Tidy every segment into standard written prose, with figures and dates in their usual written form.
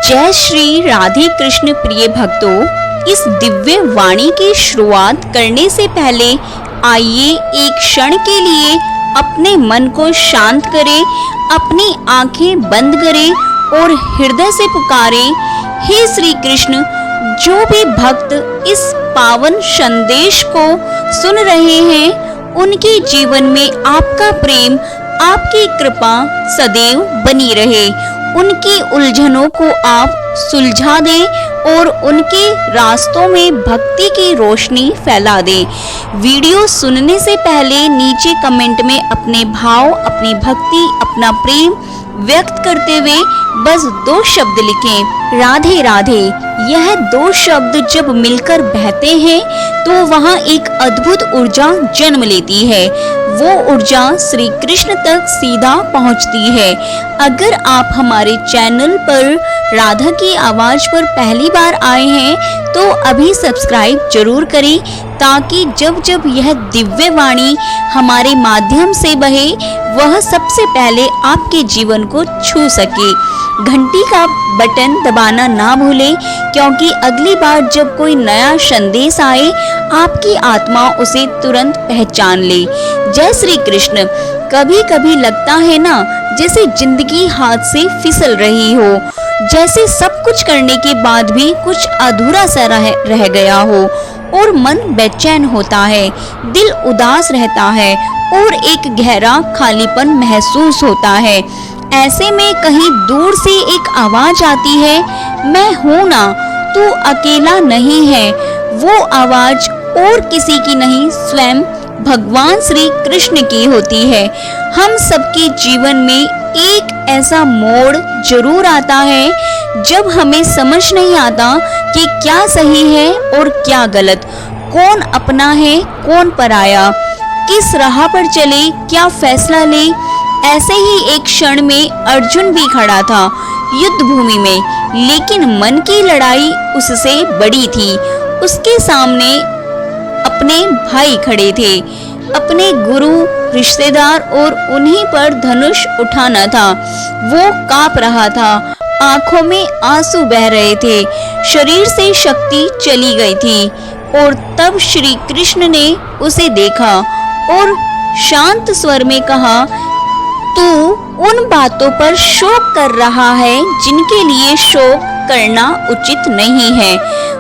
जय श्री राधे कृष्ण प्रिय भक्तों, इस दिव्य वाणी की शुरुआत करने से पहले आइए एक क्षण के लिए अपने मन को शांत करें, अपनी आंखें बंद करें और हृदय से पुकारें, हे श्री कृष्ण। जो भी भक्त इस पावन संदेश को सुन रहे हैं, उनके जीवन में आपका प्रेम, आपकी कृपा सदैव बनी रहे। उनकी उलझनों को आप सुलझा दें और उनके रास्तों में भक्ति की रोशनी फैला दें। वीडियो सुनने से पहले नीचे कमेंट में अपने भाव, अपनी भक्ति, अपना प्रेम व्यक्त करते हुए बस 2 शब्द लिखें, राधे राधे। यह 2 शब्द जब मिलकर बहते हैं तो वहाँ एक अद्भुत ऊर्जा जन्म लेती है। वो ऊर्जा श्री कृष्ण तक सीधा पहुँचती है। अगर आप हमारे चैनल पर राधा की आवाज पर पहली बार आए हैं तो अभी सब्सक्राइब जरूर करें, ताकि जब जब यह दिव्य वाणी हमारे माध्यम से बहे, वह सबसे पहले आपके जीवन को छू सके। घंटी का बटन दबाना ना भूलें, क्योंकि अगली बार जब कोई नया संदेश आए, आपकी आत्मा उसे तुरंत पहचान ले। जय श्री कृष्ण। कभी कभी लगता है ना, जैसे जिंदगी हाथ से फिसल रही हो, जैसे सब कुछ करने के बाद भी कुछ अधूरा सा रह गया हो और मन बेचैन होता है, दिल उदास रहता है और एक गहरा खालीपन महसूस होता है। ऐसे में कहीं दूर से एक आवाज आती है, मैं हूं ना, तू अकेला नहीं है। वो आवाज और किसी की नहीं, स्वयं भगवान श्री कृष्ण की होती है। हम सबके जीवन में एक ऐसा मोड़ जरूर आता है जब हमें समझ नहीं आता कि क्या सही है और क्या गलत, कौन अपना है कौन पराया, किस राह पर चले, क्या फैसला ले। ऐसे ही एक क्षण में अर्जुन भी खड़ा था युद्ध भूमि में, लेकिन मन की लड़ाई उससे बड़ी थी। उसके सामने अपने भाई खड़े थे, अपने गुरु, रिश्तेदार, और उन्हीं पर धनुष उठाना था। वो कांप रहा था, आंखों में आंसू बह रहे थे, शरीर से शक्ति चली गई थी। और तब श्री कृष्ण ने उसे देखा और शांत स्वर में कहा, तू उन बातों पर शोक कर रहा है जिनके लिए शोक करना उचित नहीं है।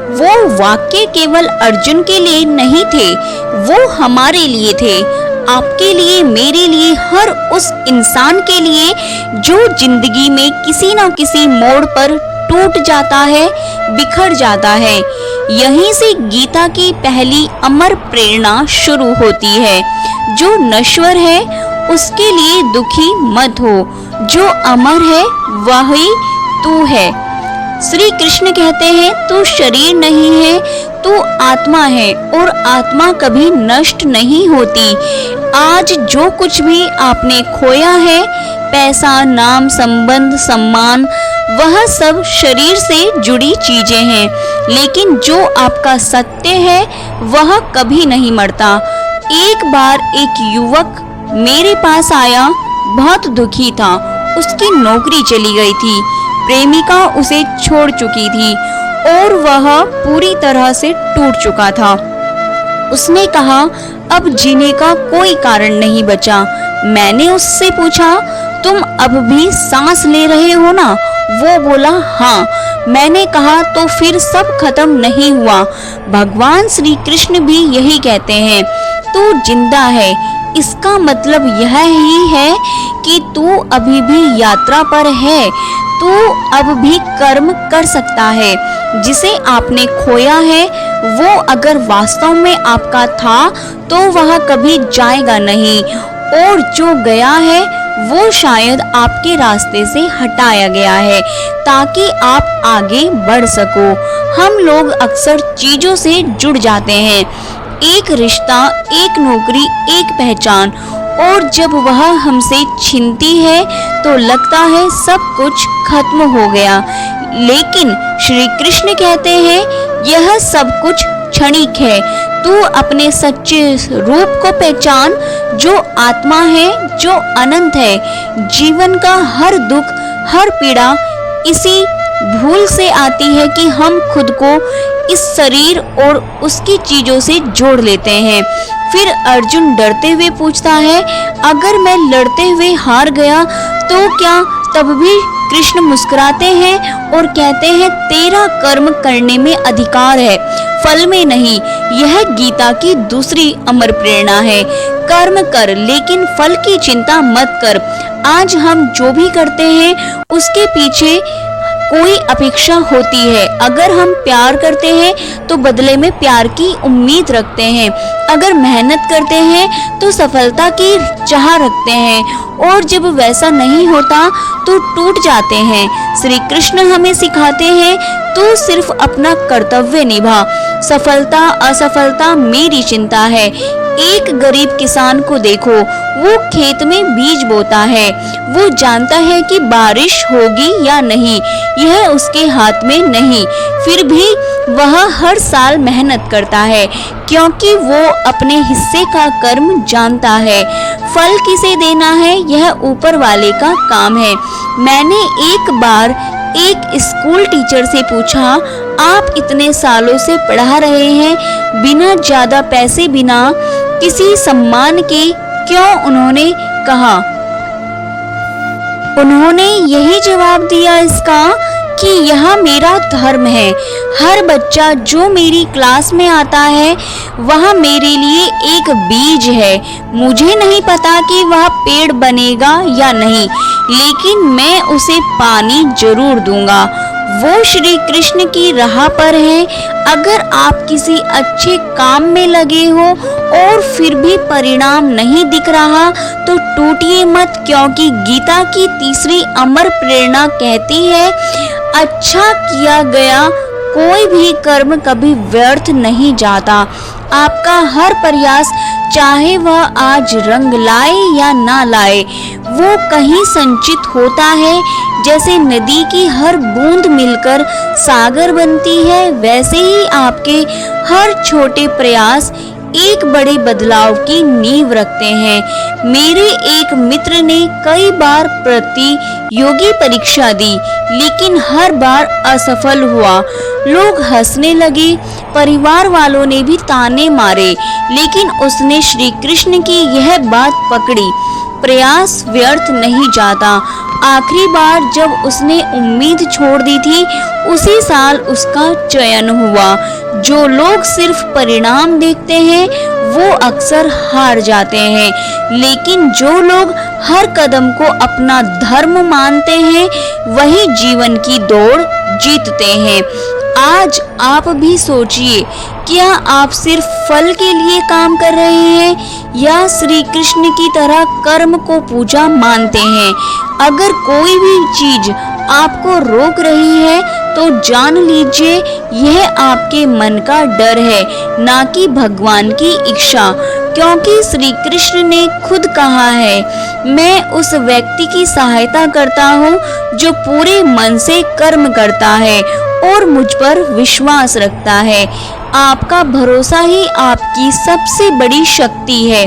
वो वाक्य केवल अर्जुन के लिए नहीं थे, वो हमारे लिए थे, आपके लिए, मेरे लिए, हर उस इंसान के लिए जो जिंदगी में किसी न किसी मोड़ पर टूट जाता है, बिखर जाता है। यहीं से गीता की पहली अमर प्रेरणा शुरू होती है, जो नश्वर है उसके लिए दुखी मत हो, जो अमर है वही तू है। श्री कृष्ण कहते हैं, तू शरीर नहीं है, तू आत्मा है और आत्मा कभी नष्ट नहीं होती। आज जो कुछ भी आपने खोया है, पैसा, नाम, संबंध, सम्मान, वह सब शरीर से जुड़ी चीजें हैं, लेकिन जो आपका सत्य है वह कभी नहीं मरता। एक बार एक युवक मेरे पास आया, बहुत दुखी था, उसकी नौकरी चली गई थी, प्रेमिका उसे छोड़ चुकी थी और वह पूरी तरह से टूट चुका था। उसने कहा, अब जीने का कोई कारण नहीं बचा। मैंने उससे पूछा, तुम अब भी सांस ले रहे हो ना? वो बोला, हाँ। मैंने कहा, तो फिर सब खत्म नहीं हुआ। भगवान श्री कृष्ण भी यही कहते हैं, तू जिंदा है, इसका मतलब यह ही है कि तू अभी भी यात्रा पर है। तू अब भी कर्म कर सकता है। जिसे आपने खोया है वो अगर वास्तव में आपका था तो वह कभी जाएगा नहीं, और जो गया है वो शायद आपके रास्ते से हटाया गया है ताकि आप आगे बढ़ सको। हम लोग अक्सर चीजों से जुड़ जाते हैं, एक रिश्ता, एक नौकरी, एक पहचान, और जब वह हमसे छिनती है तो लगता है सब कुछ खत्म हो गया। लेकिन श्री कृष्ण कहते हैं, यह सब कुछ क्षणिक है। तू अपने सच्चे रूप को पहचान, जो आत्मा है, जो अनंत है। जीवन का हर दुख, हर पीड़ा इसी भूल से आती है कि हम खुद को इस शरीर और उसकी चीजों से जोड़ लेते हैं। फिर अर्जुन डरते हुए पूछता है, अगर मैं लड़ते हुए हार गया तो क्या? तब भी कृष्ण मुस्कुराते हैं और कहते हैं, तेरा कर्म करने में अधिकार है, फल में नहीं। यह गीता की दूसरी अमर प्रेरणा है। कर्म कर, लेकिन फल की चिंता मत कर। आज हम जो भी करते हैं उसके पीछे कोई अपेक्षा होती है। अगर हम प्यार करते हैं तो बदले में प्यार की उम्मीद रखते हैं। अगर मेहनत करते हैं तो सफलता की चाह रखते हैं, और जब वैसा नहीं होता तो टूट जाते हैं। श्री कृष्ण हमें सिखाते हैं, तू सिर्फ अपना कर्तव्य निभा, सफलता असफलता मेरी चिंता है। एक गरीब किसान को देखो, वो खेत में बीज बोता है। वो जानता है कि बारिश होगी या नहीं, यह उसके हाथ में नहीं। फिर भी वह हर साल मेहनत करता है, क्योंकि वो अपने हिस्से का कर्म जानता है। फल किसे देना है, यह ऊपर वाले का काम है। मैंने एक बार एक स्कूल टीचर से पूछा, आप इतने सालों से पढ़ा रहे हैं बिना ज्यादा पैसे, बिना किसी सम्मान के, क्यों? उन्होंने यही जवाब दिया इसका कि यह मेरा धर्म है। हर बच्चा जो मेरी क्लास में आता है वह मेरे लिए एक बीज है। मुझे नहीं पता कि वह पेड़ बनेगा या नहीं, लेकिन मैं उसे पानी जरूर दूंगा। वो श्री कृष्ण की राह पर है। अगर आप किसी अच्छे काम में लगे हो और फिर भी परिणाम नहीं दिख रहा तो टूटिए मत, क्योंकि गीता की तीसरी अमर प्रेरणा कहती है, अच्छा किया गया कोई भी कर्म कभी व्यर्थ नहीं जाता। आपका हर प्रयास, चाहे वह आज रंग लाए या ना लाए, वो कहीं संचित होता है। जैसे नदी की हर बूंद मिलकर सागर बनती है, वैसे ही आपके हर छोटे प्रयास एक बड़े बदलाव की नींव रखते हैं। मेरे एक मित्र ने कई बार प्रतियोगी परीक्षा दी, लेकिन हर बार असफल हुआ। लोग हंसने लगे, परिवार वालों ने भी ताने मारे, लेकिन उसने श्री कृष्ण की यह बात पकड़ी, प्रयास व्यर्थ नहीं जाता। आखिरी बार जब उसने उम्मीद छोड़ दी थी, उसी साल उसका चयन हुआ। जो लोग सिर्फ परिणाम देखते हैं वो अक्सर हार जाते हैं, लेकिन जो लोग हर कदम को अपना धर्म मानते हैं वही जीवन की दौड़ जीतते हैं। आज आप भी सोचिए, क्या आप सिर्फ फल के लिए काम कर रहे हैं या श्री कृष्ण की तरह कर्म को पूजा मानते हैं? अगर कोई भी चीज आपको रोक रही है तो जान लीजिए यह आपके मन का डर है, ना कि भगवान की इच्छा। क्योंकि श्री कृष्ण ने खुद कहा है, मैं उस व्यक्ति की सहायता करता हूँ जो पूरे मन से कर्म करता है और मुझ पर विश्वास रखता है। आपका भरोसा ही आपकी सबसे बड़ी शक्ति है।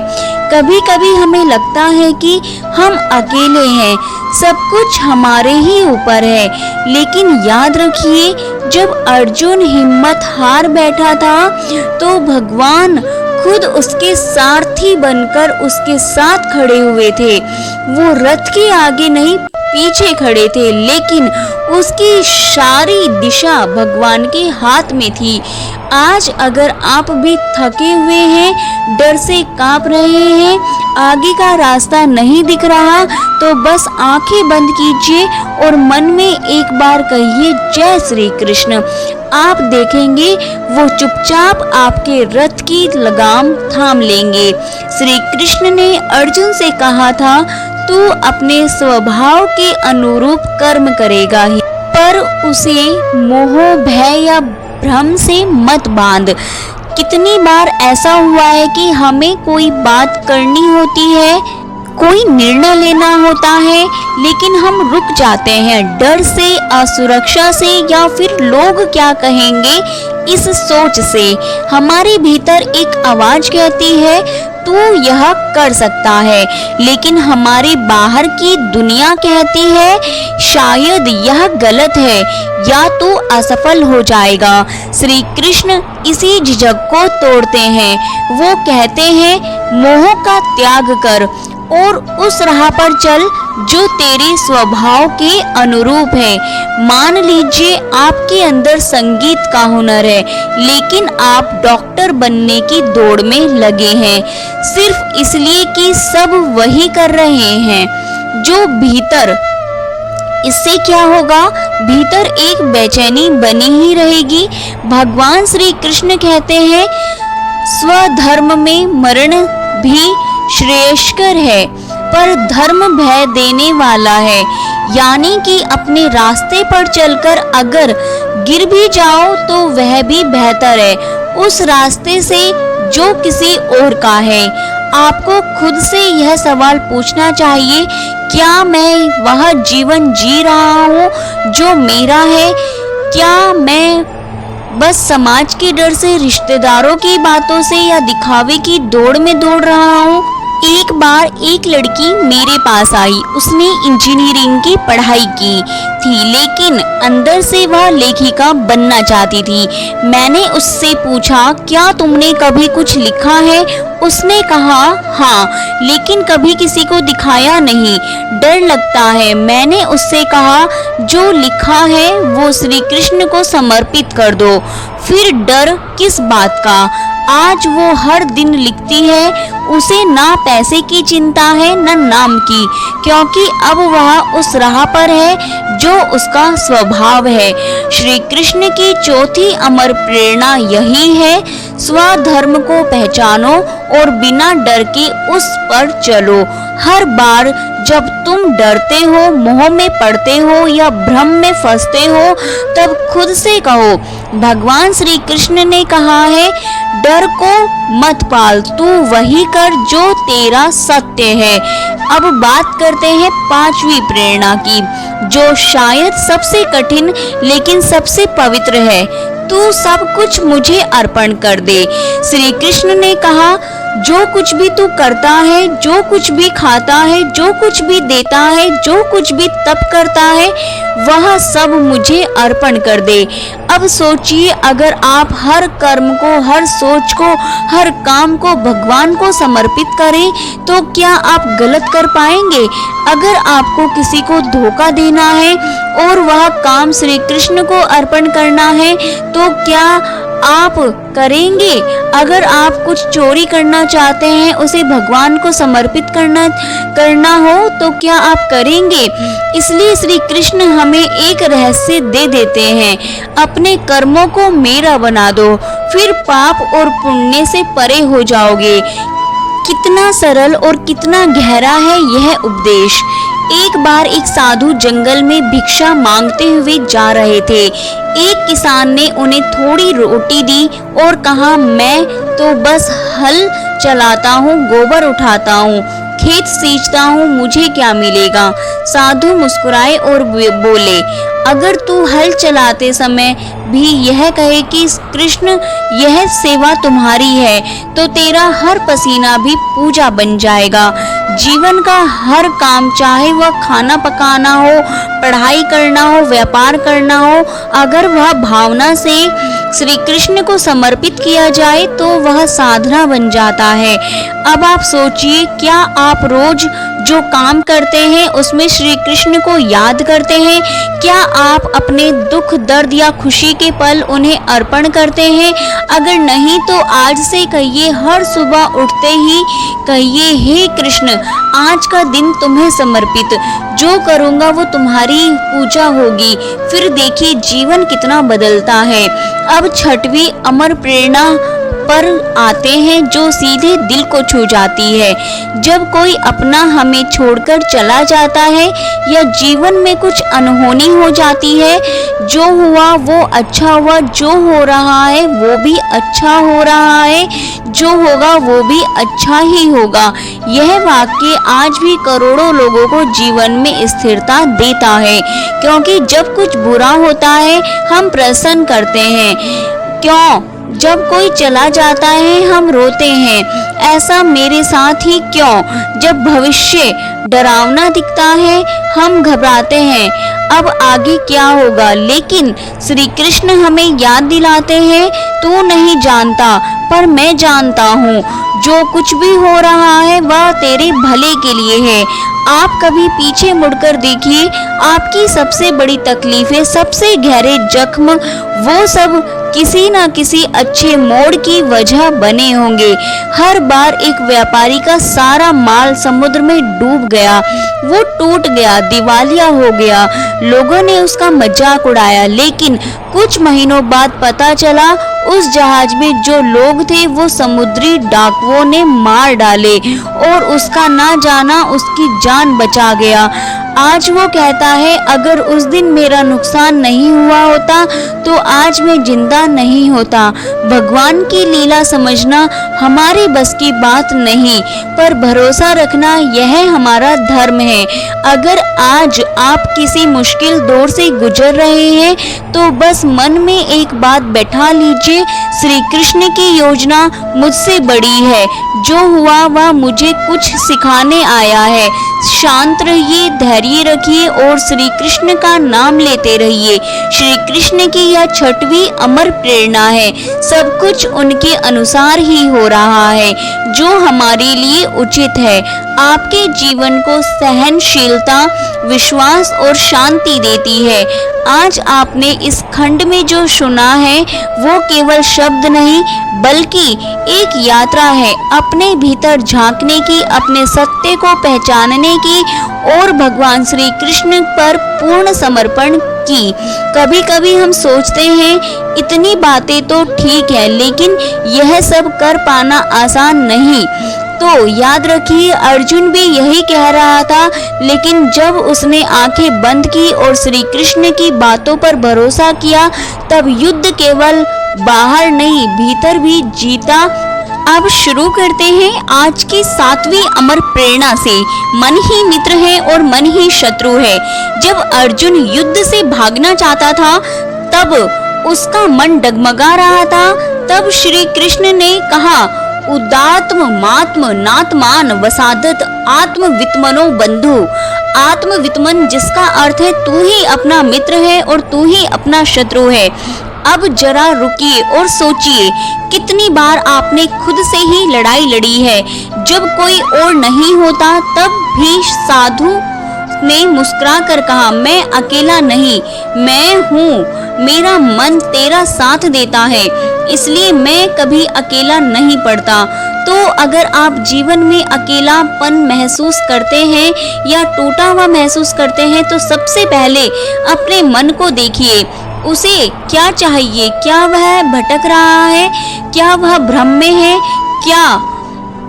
कभी कभी हमें लगता है कि हम अकेले हैं, सब कुछ हमारे ही ऊपर है, लेकिन याद रखिए, जब अर्जुन हिम्मत हार बैठा था तो भगवान खुद उसके सारथी बनकर उसके साथ खड़े हुए थे। वो रथ के आगे नहीं पीछे खड़े थे, लेकिन उसकी सारी दिशा भगवान के हाथ में थी। आज अगर आप भी थके हुए हैं, डर से कांप रहे हैं, आगे का रास्ता नहीं दिख रहा, तो बस आंखें बंद कीजिए और मन में एक बार कहिए, जय श्री कृष्ण। आप देखेंगे वो चुपचाप आपके रथ की लगाम थाम लेंगे। श्री कृष्ण ने अर्जुन से कहा था, तू अपने स्वभाव के अनुरूप कर्म करेगा ही, पर उसे मोह भय या भ्रम से मत बांध। कितनी बार ऐसा हुआ है कि हमें कोई बात करनी होती है, कोई निर्णय लेना होता है, लेकिन हम रुक जाते हैं, डर से, असुरक्षा से, या फिर लोग क्या कहेंगे इस सोच से। हमारे भीतर एक आवाज कहती है, तू यह कर सकता है, लेकिन हमारे बाहर की दुनिया कहती है शायद यह गलत है या तू असफल हो जाएगा। श्री कृष्ण इसी झिझक को तोड़ते हैं। वो कहते हैं मोह का त्याग कर और उस राह पर चल जो तेरे स्वभाव के अनुरूप है। मान लीजिए आपके अंदर संगीत का हुनर है, लेकिन आप डॉक्टर बनने की दौड़ में लगे हैं, सिर्फ इसलिए कि सब वही कर रहे हैं जो भीतर। इससे क्या होगा? भीतर एक बेचैनी बनी ही रहेगी। भगवान श्री कृष्ण कहते हैं स्वधर्म में मरण भी श्रेयस्कर है, पर धर्म भय देने वाला है। यानी कि अपने रास्ते पर चलकर अगर गिर भी जाओ तो वह भी बेहतर है उस रास्ते से जो किसी और का है। आपको खुद से यह सवाल पूछना चाहिए, क्या मैं वह जीवन जी रहा हूँ जो मेरा है? क्या मैं बस समाज के डर से, रिश्तेदारों की बातों से या दिखावे की दौड़ में दौड़ रहा हूँ? एक बार एक लड़की मेरे पास आई। उसने इंजीनियरिंग की पढ़ाई की थी, लेकिन अंदर से वह लेखिका बनना चाहती थी। मैंने उससे पूछा, क्या तुमने कभी कुछ लिखा है? उसने कहा, हाँ, लेकिन कभी किसी को दिखाया नहीं, डर लगता है। मैंने उससे कहा, जो लिखा है वो श्री कृष्ण को समर्पित कर दो, फिर डर किस बात का? आज वो हर दिन लिखती है। उसे ना पैसे की चिंता है न नाम की, क्योंकि अब वह उस राह पर है जो उसका स्वभाव है। श्री कृष्ण की चौथी अमर प्रेरणा यही है, स्वधर्म को पहचानो और बिना डर के उस पर चलो। हर बार जब तुम डरते हो, मोह में पड़ते हो या भ्रम में फंसते हो, तब खुद से कहो, भगवान श्री कृष्ण ने कहा है डर को मत पाल, तू वही कर जो तेरा सत्य है। अब बात करते हैं पांचवी प्रेरणा की, जो शायद सबसे कठिन लेकिन सबसे पवित्र है। तू सब कुछ मुझे अर्पण कर दे। श्री कृष्ण ने कहा, जो कुछ भी तू करता है, जो कुछ भी खाता है, जो कुछ भी देता है, जो कुछ भी तप करता है, वह सब मुझे अर्पण कर दे। अब सोचिए, अगर आप हर कर्म को, हर सोच को, हर काम को भगवान को समर्पित करें तो क्या आप गलत कर पाएंगे? अगर आपको किसी को धोखा देना है और वह काम श्री कृष्ण को अर्पण करना है तो क्या आप करेंगे? अगर आप कुछ चोरी करना चाहते हैं, उसे भगवान को समर्पित करना हो तो क्या आप करेंगे? इसलिए श्री कृष्ण हमें एक रहस्य दे देते हैं, अपने कर्मों को मेरा बना दो, फिर पाप और पुण्य से परे हो जाओगे। कितना सरल और कितना गहरा है यह उपदेश। एक बार एक साधु जंगल में भिक्षा मांगते हुए जा रहे थे। एक किसान ने उन्हें थोड़ी रोटी दी और कहा, मैं तो बस हल चलाता हूँ, गोबर उठाता हूँ, खेत सींचता हूँ, मुझे क्या मिलेगा? साधु मुस्कुराए और बोले, अगर तू हल चलाते समय भी यह कहे कि कृष्ण यह सेवा तुम्हारी है, तो तेरा हर पसीना भी पूजा बन जाएगा। जीवन का हर काम, चाहे वह खाना पकाना हो, पढ़ाई करना हो, व्यापार करना हो, अगर वह भावना से श्री कृष्ण को समर्पित किया जाए तो वह साधना बन जाता है। अब आप सोचिए, क्या आप रोज जो काम करते हैं उसमें श्री कृष्ण को याद करते हैं? क्या आप अपने दुख, दर्द या खुशी के पल उन्हें अर्पण करते हैं? अगर नहीं तो आज से कहिए, हर सुबह उठते ही कहिए, हे कृष्ण, आज का दिन तुम्हें समर्पित, जो करूँगा वो तुम्हारी पूजा होगी। फिर देखिए जीवन कितना बदलता है। अब छठवीं अमर प्रेरणा पर आते हैं, जो सीधे दिल को छू जाती है। जब कोई अपना हमें छोड़कर चला जाता है या जीवन में कुछ अनहोनी हो जाती है, जो हुआ वो अच्छा हुआ, जो हो रहा है वो भी अच्छा हो रहा है, जो होगा वो भी अच्छा ही होगा। यह वाक्य आज भी करोड़ों लोगों को जीवन में स्थिरता देता है, क्योंकि जब कुछ बुरा होता है हम प्रसन्न करते हैं, क्यों? जब कोई चला जाता है हम रोते हैं, ऐसा मेरे साथ ही क्यों? जब भविष्य डरावना दिखता है हम घबराते हैं, अब आगे क्या होगा? लेकिन श्री कृष्ण हमें याद दिलाते हैं, तू नहीं जानता पर मैं जानता हूँ, जो कुछ भी हो रहा है वह तेरे भले के लिए है। आप कभी पीछे मुड़कर देखिए, आपकी सबसे बड़ी तकलीफें, सबसे गहरे जख्म, वो सब किसी न किसी अच्छे मोड़ की वजह बने होंगे। हर बार एक व्यापारी का सारा माल समुद्र में डूब गया, वो टूट गया, दिवालिया हो गया, लोगों ने उसका मजाक उड़ाया, लेकिन कुछ महीनों बाद पता चला उस जहाज में जो लोग थे वो समुद्री डाकुओं ने मार डाले और उसका ना जाना उसकी जान बचा गया। आज वो कहता है, अगर उस दिन मेरा नुकसान नहीं हुआ होता तो आज मैं जिंदा नहीं होता। भगवान की लीला समझना हमारे बस की बात नहीं, पर भरोसा रखना यह हमारा धर्म है। अगर आज आप किसी मुश्किल दौर से गुजर रहे हैं तो बस मन में एक बात बैठा लीजिए, श्री कृष्ण की योजना मुझसे बड़ी है, जो हुआ वह मुझे कुछ सिखाने आया है। शांत रहिए, धैर्य रखिए और श्री कृष्ण का नाम लेते रहिए। श्री कृष्ण की यह छठवीं अमर प्रेरणा है। सब कुछ उनके अनुसार ही हो रहा है, जो हमारे लिए उचित है। आपके जीवन को सहनशीलता, विश्वास और शांति देती है। आज आपने इस खंड में जो सुना है वो केवल शब्द नहीं बल्कि एक यात्रा है, अपने भीतर झांकने की, अपने सत्य को पहचानने की और भगवान श्री कृष्ण पर पूर्ण समर्पण की। कभी कभी हम सोचते हैं इतनी बातें तो ठीक है, लेकिन यह सब कर पाना आसान नहीं। तो याद रखिए, अर्जुन भी यही कह रहा था, लेकिन जब उसने आंखें बंद की और श्री कृष्ण की बातों पर भरोसा किया, तब युद्ध केवल बाहर नहीं भीतर भी जीता। अब शुरू करते हैं आज की 7वीं अमर प्रेरणा से। मन ही मित्र है और मन ही शत्रु है। जब अर्जुन युद्ध से भागना चाहता था तब उसका मन डगमगा रहा था। तब श्री कृष्ण ने कहा, उदात्म मात्म नात्मान वसादत आत्मवित्मनो बंधु। आत्मवित्मन जिसका अर्थ है तू ही अपना मित्र है और तू ही अपना शत्रु है। अब जरा रुकिए और सोचिए, कितनी बार आपने खुद से ही लड़ाई लड़ी है। जब कोई और नहीं होता तब भी साधु ने मुस्कुरा कर कहा, मैं अकेला नहीं, मैं हूँ, मेरा मन तेरा साथ देता है, इसलिए मैं कभी अकेला नहीं पड़ता। तो अगर आप जीवन में अकेलापन महसूस करते हैं या टूटा हुआ महसूस करते हैं तो सबसे पहले अपने मन को देखिए, उसे क्या चाहिए? क्या वह भटक रहा है? क्या वह भ्रम में है? क्या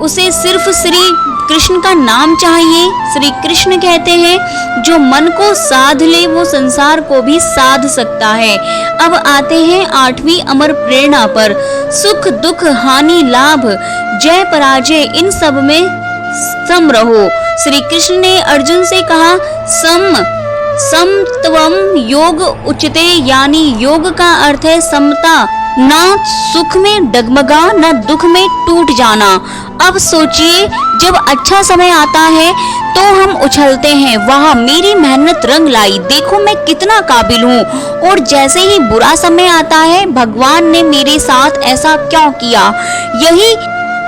उसे सिर्फ श्री कृष्ण का नाम चाहिए? श्री कृष्ण कहते हैं, जो मन को साध ले वो संसार को भी साध सकता है। अब आते हैं 8वीं अमर प्रेरणा पर। सुख दुख हानि लाभ जय पराजय इन सब में सम रहो। श्री कृष्ण ने अर्जुन से कहा, समत्वम योग उच्यते, यानी योग का अर्थ है समता, ना सुख में डगमगा न दुख में टूट जाना। अब सोचिए, जब अच्छा समय आता है तो हम उछलते हैं, वाह मेरी मेहनत रंग लाई, देखो मैं कितना काबिल हूँ। और जैसे ही बुरा समय आता है, भगवान ने मेरे साथ ऐसा क्यों किया? यही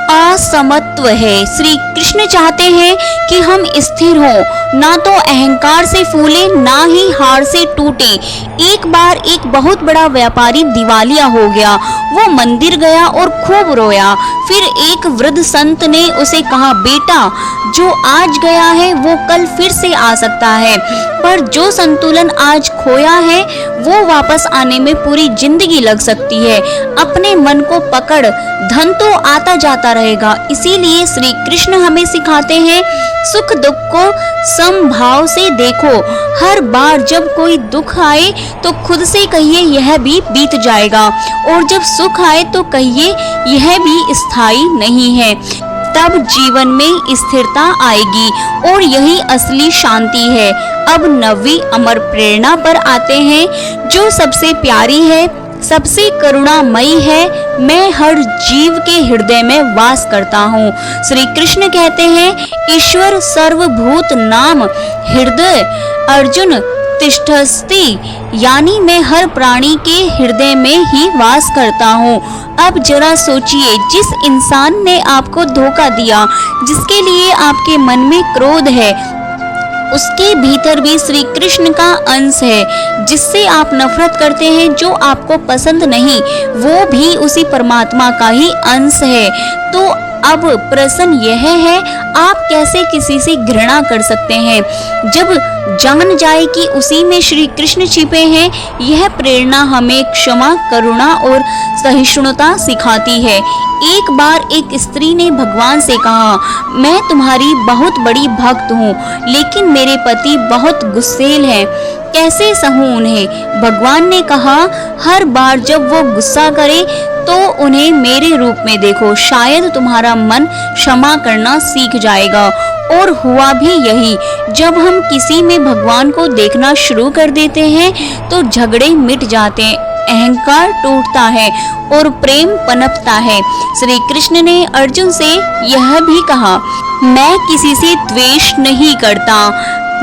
असमत्व है। श्री कृष्ण चाहते हैं कि हम स्थिर हों, ना तो अहंकार से फूले ना ही हार से टूटे। एक बार एक बहुत बड़ा व्यापारी दिवालिया हो गया। वो मंदिर गया और खूब रोया। फिर एक वृद्ध संत ने उसे कहा, बेटा जो आज गया है वो कल फिर से आ सकता है, पर जो संतुलन आज खोया है वो वापस आने में पूरी जिंदगी लग सकती है। अपने मन को पकड़, धन तो आता जाता रहेगा। इसीलिए श्री कृष्ण हमें सिखाते हैं, सुख दुख को समभाव से देखो। हर बार जब कोई दुख आए तो खुद से कहिए यह भी बीत जाएगा, और जब सुख आए तो कहिए यह भी स्थायी नहीं है। तब जीवन में स्थिरता आएगी और यही असली शांति है। अब 9वीं अमर प्रेरणा पर आते हैं, जो सबसे प्यारी है, सबसे करुणामयी है, मैं हर जीव के हृदय में वास करता हूँ। श्री कृष्ण कहते हैं, ईश्वर सर्वभूत नाम हृदय अर्जुन तिष्ठस्ति, यानी मैं हर प्राणी के हृदय में ही वास करता हूँ। अब जरा सोचिए, जिस इंसान ने आपको धोखा दिया, जिसके लिए आपके मन में क्रोध है, उसके भीतर भी श्री कृष्ण का अंश है। जिससे आप नफरत करते हैं, जो आपको पसंद नहीं, वो भी उसी परमात्मा का ही अंश है। तो अब प्रश्न यह है, आप कैसे किसी से घृणा कर सकते हैं जब जान जाए कि उसी में श्री कृष्ण छिपे हैं। यह प्रेरणा हमें क्षमा, करुणा और सहिष्णुता सिखाती है। एक बार एक स्त्री ने भगवान से कहा, मैं तुम्हारी बहुत बड़ी भक्त हूँ, लेकिन मेरे पति बहुत गुस्सैल हैं, कैसे सहूं उन्हें। भगवान ने कहा, हर बार जब वो गुस्सा करे तो उन्हें मेरे रूप में देखो, शायद तुम्हारा मन क्षमा करना सीख जाएगा। और हुआ भी यही। जब हम किसी में भगवान को देखना शुरू कर देते हैं तो झगड़े मिट जाते हैं, अहंकार टूटता है और प्रेम पनपता है। श्री कृष्ण ने अर्जुन से यह भी कहा, मैं किसी से द्वेष नहीं करता,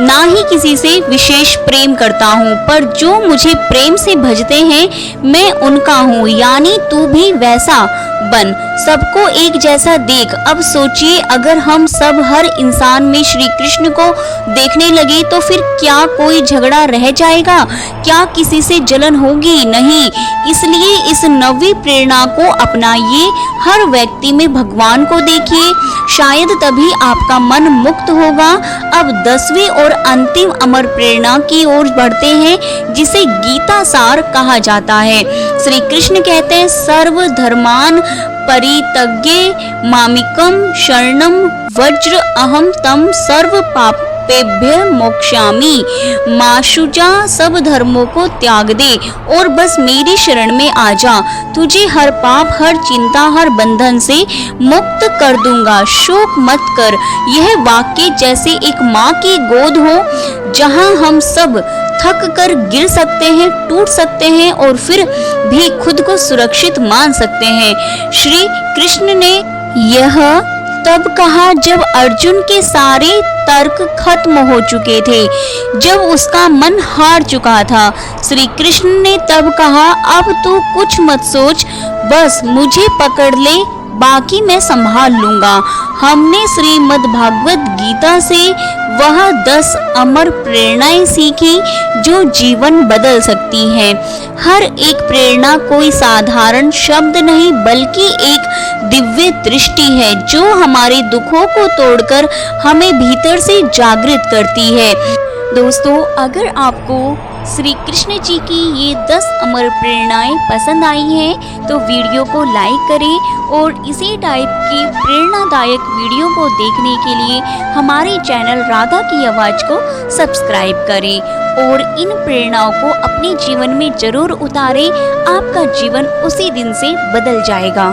ना ही किसी से विशेष प्रेम करता हूँ, पर जो मुझे प्रेम से भजते हैं मैं उनका हूँ, यानी तू भी वैसा बन, सबको एक जैसा देख। अब सोचिए, अगर हम सब हर इंसान में श्री कृष्ण को देखने लगे तो फिर क्या कोई झगड़ा रह जाएगा? क्या किसी से जलन होगी? नहीं। इसलिए इस नवी प्रेरणा को अपनाइए, हर व्यक्ति में भगवान को देखिए, शायद तभी आपका मन मुक्त होगा। अब 10वीं और अंतिम अमर प्रेरणा की ओर बढ़ते हैं, जिसे गीता सार कहा जाता है। श्री कृष्ण कहते हैं, सर्वधर्मान परित्यज्य मामिकं शरणं वज्र अहम तम सर्व पापेभ्य मोक्षामि। माशुजा, सब धर्मों को त्याग दे और बस मेरी शरण में आ जा, तुझे हर पाप, हर चिंता, हर बंधन से मुक्त कर दूंगा, शोक मत कर। यह वाक्य जैसे एक माँ की गोद हो, जहाँ हम सब थक कर गिर सकते हैं, टूट सकते हैं और फिर भी खुद को सुरक्षित मान सकते हैं। श्री कृष्ण ने यह तब कहा जब अर्जुन के सारे तर्क खत्म हो चुके थे, जब उसका मन हार चुका था। श्री कृष्ण ने तब कहा, अब तू कुछ मत सोच, बस मुझे पकड़ ले, बाकी मैं संभाल लूंगा। हमने श्रीमद् भागवत गीता से वह 10 अमर प्रेरणाएं सीखी जो जीवन बदल सकती हैं। हर एक प्रेरणा कोई साधारण शब्द नहीं, बल्कि एक दिव्य दृष्टि है जो हमारे दुखों को तोड़कर हमें भीतर से जागृत करती है। दोस्तों, अगर आपको श्री कृष्ण जी की ये 10 अमर प्रेरणाएं पसंद आई हैं तो वीडियो को लाइक करें और इसी टाइप की प्रेरणादायक वीडियो को देखने के लिए हमारे चैनल राधा की आवाज़ को सब्सक्राइब करें और इन प्रेरणाओं को अपने जीवन में जरूर उतारें। आपका जीवन उसी दिन से बदल जाएगा।